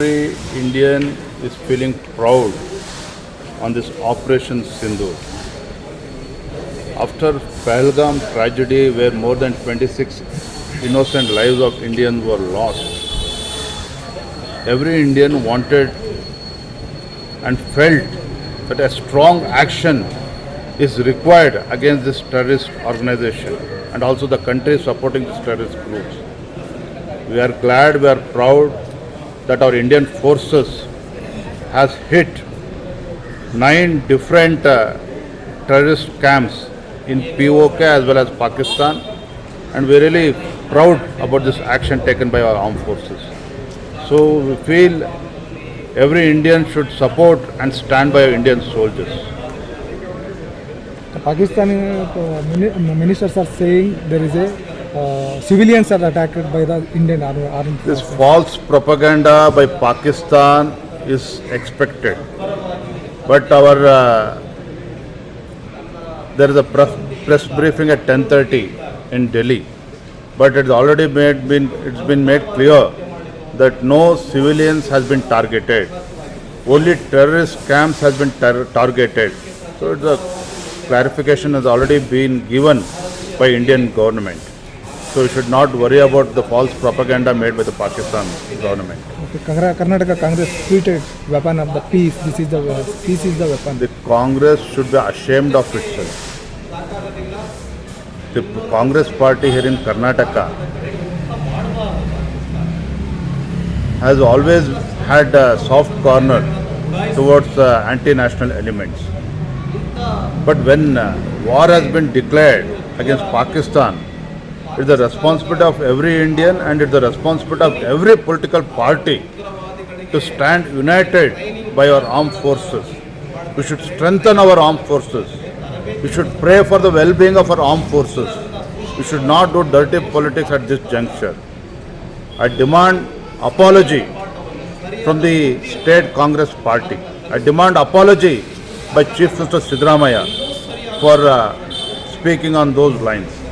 Every Indian is feeling proud on this Operation Sindhu. After Pahalgam tragedy where more than 26 innocent lives of Indians were lost, every Indian wanted and felt that a strong action is required against this terrorist organization and also the country supporting these terrorist groups. We are glad, we are proud that our Indian forces has hit 9 different terrorist camps in POK as well as Pakistan, and we're really proud about this action taken by our armed forces. So we feel every Indian should support and stand by our Indian soldiers. The Pakistani ministers are saying there is a civilians are attacked by the Indian army. This false propaganda by Pakistan is expected, but there is a press briefing at 10:30 in Delhi, but it's already been made clear that no civilians has been targeted, only terrorist camps has been targeted. So the clarification has already been given by Indian government. So we should not worry about the false propaganda made by the Pakistan government. Okay. Karnataka Congress tweeted weapon of the peace. This is the peace is the weapon. The Congress should be ashamed of itself. The Congress party here in Karnataka has always had a soft corner towards anti-national elements. But when war has been declared against Pakistan, it's the responsibility of every Indian and it's the responsibility of every political party to stand united by our armed forces. We should strengthen our armed forces. We should pray for the well-being of our armed forces. We should not do dirty politics at this juncture. I demand apology from the State Congress Party. I demand apology by Chief Minister Siddaramaiah for speaking on those lines.